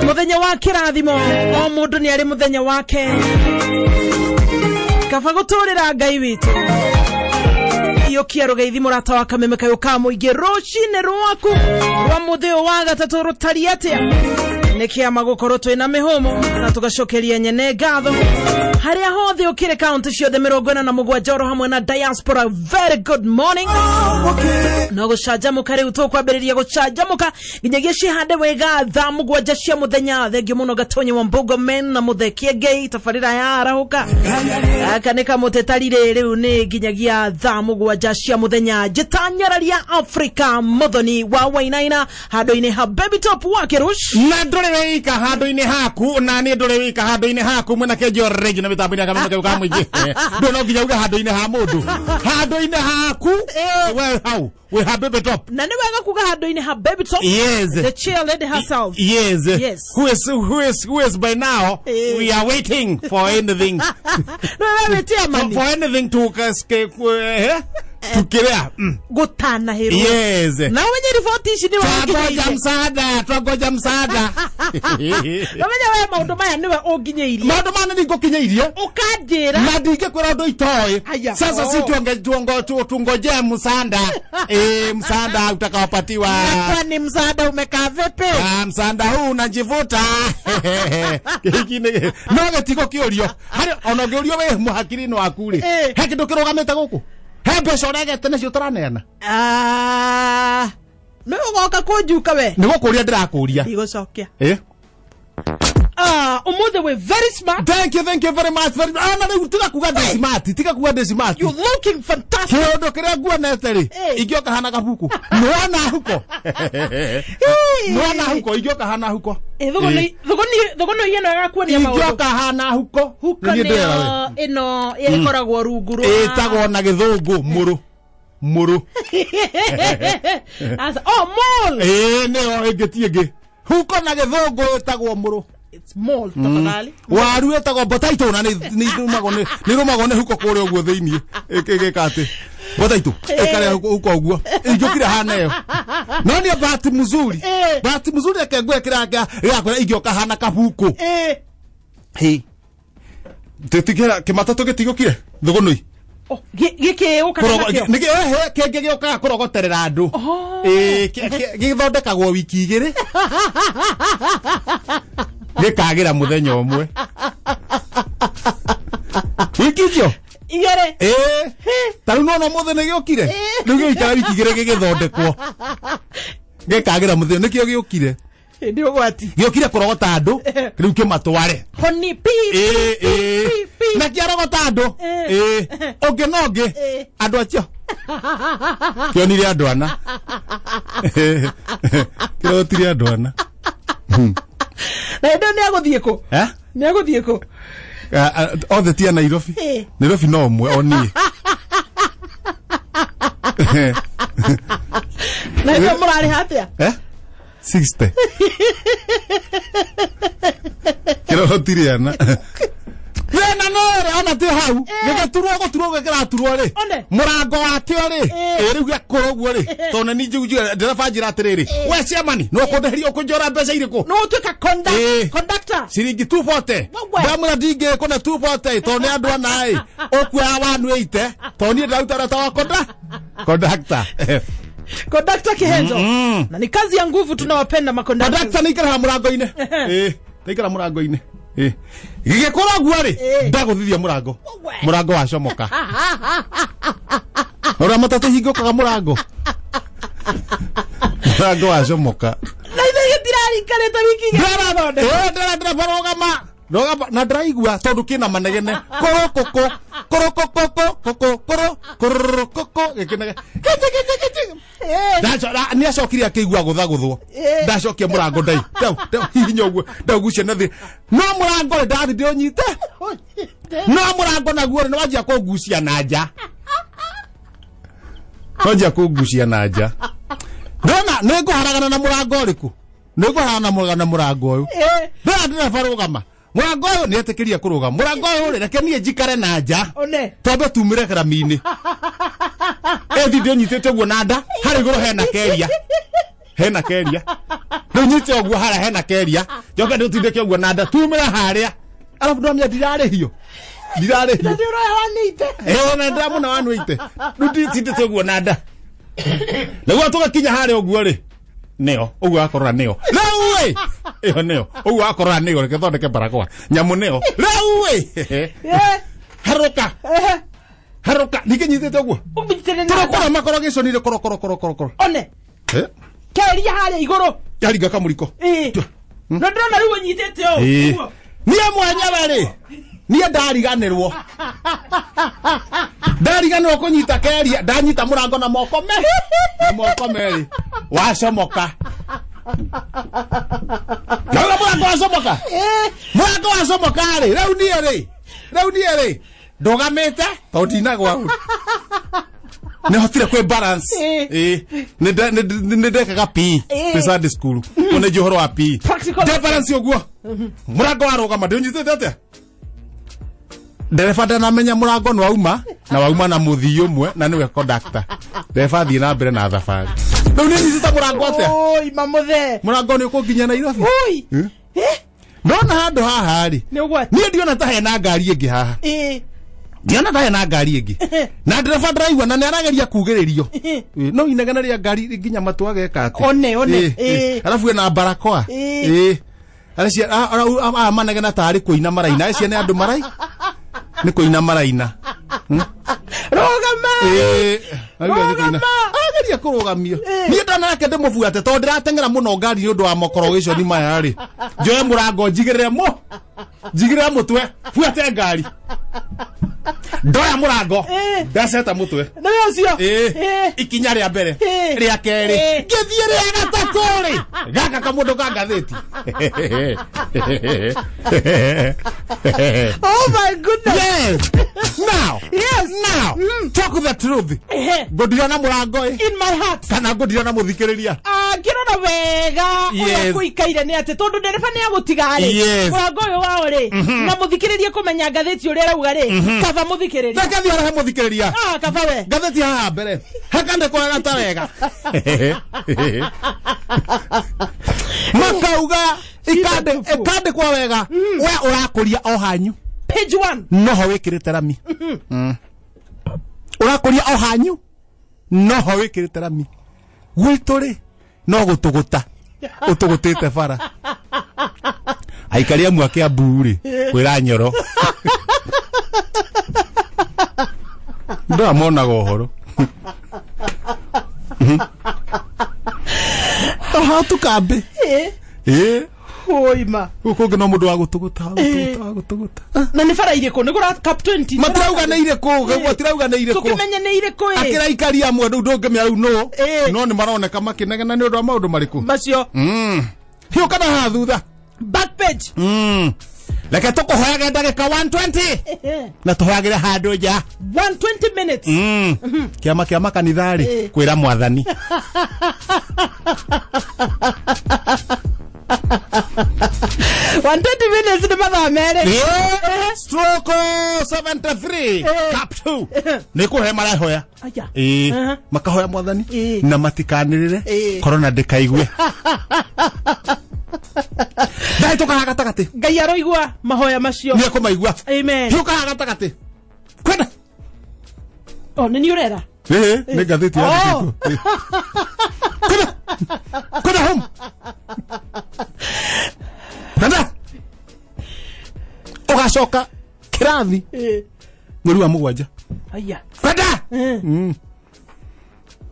Muthenya wa kirathimo o mundu ni ari muthenya wake kaba guturira Ngai witu iyo kiaro geithi murata wa kameme kayo ka muingi rucine rwaku rwa mutheo wa gatatu rutari atia nekia magukoro twina mihumo na tugacokeria nyene ngatho haria hothe ukire county ciothe 47 hamwe na diaspora. Very good morning. No gucajamuka riu tukwambiriria gucajamuka nginyagia cihande wega thaa mugwanja cia muthenya thengio muno Gatonyi wa Mbugo men na muthekie Ngei tafarira ya arahuka akanika mutetarire riu ni nginyagia thaa mugwanja cia muthenya jitanyararia Africa Muthoni wa Wainaina hado-ini ha Baby Top wa Kirush na ndore wika hado-ini haku na ni ndore wika hado-ini haku mwena kejo regi na mitabini kameme kayo kamwiji ndono nginyagia hado-ini ha mundu hado-ini haku well how we have Baby Top. Na ni wega kuga hado-ini ha Baby Top. Yes. The chair lady herself. Yes. Yes. Who is by now? We are waiting for anything. For anything to tukirea gutana hero. Yes. Na wenye ripoti ici ni twagoja msaada. Wamenya we maundu maya niwe unginyeirie. Maundu maya ni ngokinyeirie. Ukajira. Na ndingĩkwĩra ũndũ itoĩ. Sasa si tungoje msaada. Msaada utakaopatiwa. Kwani msaada umekaa vipi? Msaada huu unajivuta. No gĩtigo kĩũrio. Harĩ ona ngĩũrio we muhakiri-inĩ waku rĩ. He kĩndũ kĩrũgamĩte gũkũ. Hebe shorege nacio turaneana. No goka kujuka we. Nigo kuria ndirakuria. Igocokia. Umuthe we very smart. Thank you very much. Na tiga kuga smart. You looking fantastic. Kiondo kiria nguonete ri. Ingioka hana kabuku. Mwana huko. Mwana huko ingioka hana huko. Thugono yeno agakuonia maundu. Ingioka hana huko. Huko ino ikoragwo rungu rwa. Etagwo na githungu muru. As mall. Neo ingetienge. Huko na githungu etagwo muru. It's mall tafadhali. Waru etagwo potato na ni rumagwo ne huko kore ogwo theinie. Ekekate. Potato. Ekare huko ogwo. Ingokira hana yo. No ni bahati mzuri. Bahati mzuri akengwe kiranga yakora ingioka hana kabuku. Hey. Tetikira kimatato gitigokire. Thugonoi. Gike ukana niki kenge gioka kurogoterera andu githondekagwo wiki igiri gikagira muthenya umwe wikijio igere taru no muthenya giokire riu gikara wiki igiri gigithondekwo gikagira muthenya nikio giokire ndio gwati giokire kurogota andu riu kimatware honi pi na kiarogota andu ogenoge andu acio kionire andu ana kirotire andu ana na ndo ni aguthie ko ni aguthie ko othe tia Nairobi no mwe oni na ndo murari hatia 60 kirotire ana Wena nore ona te hau gegaturwo gegeraturwo ri murango wake ri riu gakorogwo ri tona ni juju ndereba njira atiriri we ciamani no kundeheria kunjora mbeca iriku no tuka conductor ciringi 240 ndamura ndinge kuna 240 tona andu anai okuya 180 toni ndauta ta conductor kihenzo na ni kazi ya nguvu tunawapenda makondakta. Conductor nikara murango-ine nikara murango-ine gigikoragwo ri ndaguthithia murango wa comoka ora matatu hingokaga murango wa comoka na ithe gitirari kareta wiki ndara barogama na ndaigua tondu kina manegene korokoko gikinege ni acokirie akigua guthaguthwo ndacokia murango ndai hihinya uguo ndagucia na thi no murango ndathi ndionyite no murango naguo ni wajia kugucia na nja ndona niguharagana na murango uriku niguharagana na murango uyu ndira barugama murango uyu ni etikiria kurugama murango uyu reke nie njikare na nja tombe tumire karami-ini video nyitete guo nanda hari goro hena keria no nyite guo hara hena keria joka ndo tindeke guo nanda tumira haria alafu ndo amya dirare hiyo ndio wanite ona ndamu na wanwite nduti tindete guo nanda Lewa toka kinya hare oguo ri. Neo, oguo akorora neo. Lewe. Eho neo. Oguo akorora neo reke thondeke barakoa. Nyamu neo. Lewe. Haroka. Haroka. Nikinyitete oguo. Torokora makorogeco ni koro. One. Keria hare igoro. Yariga kamuriko. No ndona riu nyitete o. Niye mwanya bari. Niye ndariganirwo. Ndariganirwo kunyita keria, ndanyita murango na moko meri. Wacomoka. Ndauga murango wacomoka. Murango wacomoka ri, riu nie ri. Ndogamite, tondinagwa. Ne hotire kwe balance. Ne dekaga pi. Sunday school. One johoro wa pi. De balance oguo. Murango warogama ndonyitete atia. Dereva ndanamenya murango no wauma na muthii umwe na niwe conductor. Dereva thii na mbere na thabari. Riu ni nyita murango atia? Oi mamuthe. Murango ni ukunginya Nairobi. Oi. Ndona handu haha ri. Ni ugwati. Ni ndiona ta hena ngari ingi haha. Ndiona ta hena ngari ingi. Na dereva driver na narageria kugiririo. No inegana ria ngari nginya matu ageka ati. One. Alafu ena barakoa. Alacia manegena tari kuina maraina acia ni andu marai. Ni kuina maraina. Rogama. Ageria kurugamio. Ni ndana yake ndimubuate to ndiratengera muno ngari ni undu wa mokorogeco ni maya ri. Njoe murango njigirire mutwe. Buate ngari. Ndoya murango. Ndaceta mutwe. Na ucio. Ikinya ria mbere. Ria keri. Ngithie ria gatatu ri. Gaka kamundu ka ngatheti. Oh my goodness. Yes. Now. Talk the truth. Godiona murango in my heart. Kana godiona muthikiriria. Ngirona wega uya kuikaire ni ati tondu ndereba ni agutigari. Murango uyu wao ri. Na muthikiririe kumenya ngatheti uri rauga ri. Kava muthikiriria. Ndakathi ara muthikiriria. Kava we. Ngatheti haha mbere. Hakande kwa ta wega. Makauga ikande kwa wega. We urakuria o hanyu. Page 1. No ho wikirite rami. Urakuria o hanyu. No ho wikirite rami. Gwituri no gutuguta. Utugutite bara. Aikaria mwake aburi. Kwira nyoro. Ndo mona gohoro. Tukambe. Oima. Uko no mundu wa gutuguta. Na ni bara iriko nigura cap 20. Matirauga ne iriko, gwatirauga ne iriko. Tukimenya ne iriko akira ikaria amwe ndonge au no ni maroneka makinegena ni undu wa maundu mariku. Macio. Hiyo kana ha thutha. Back page. Leke tukuhoyaga ndagika 120. Na tuhoyagire handu nja 120 minutes. Kiama kanithari kwira mwathani. 120 minutes ni mathaa mere. Stroke 73 cap 2 nikuhe marahoya. Makahoya mwathani na matikanirire corona ndikaigue. Dai toka gatagati. Ngai aroigua mahoya macio. Ni kumaigua. Amen. Toka gatagati. Kwenda. Ni urera. Ni gatheti ya ndiko. Kwenda home. Kwenda. Ugacoka kirathi. Mweri wa mugwanja. Aya. Kwenda.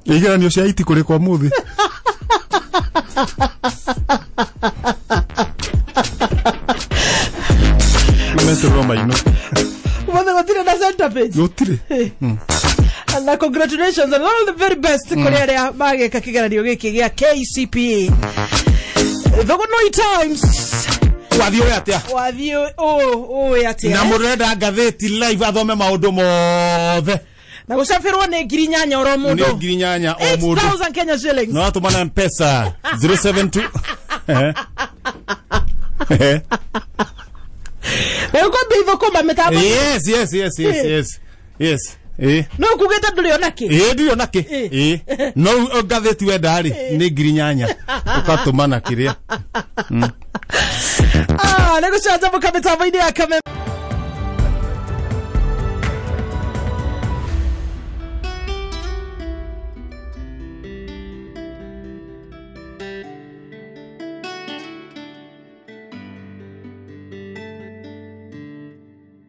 Igeranio cia iti kuri kwa muthi. Momento Roma ino. Mother gotire na center page. Gotire. And congratulations and all the very best kuria mageka kigeranio giki gia KCPE. Though no times. Wathio atia. Atia. Na murenda ngatheti live athome maundu mothe. Na gusafirwa ne ngirinyanya oro mundu. Ne ngirinyanya o mundu. 8,000 Kenya shillings. No atumana mpesa 072. Uko bivo komba metapo. Yes. no kugeta nduri onake nduri onake no ngatheti wendari ni ngirinyanya ukatumana kiria nego chaza mukameta vaidi ya kamera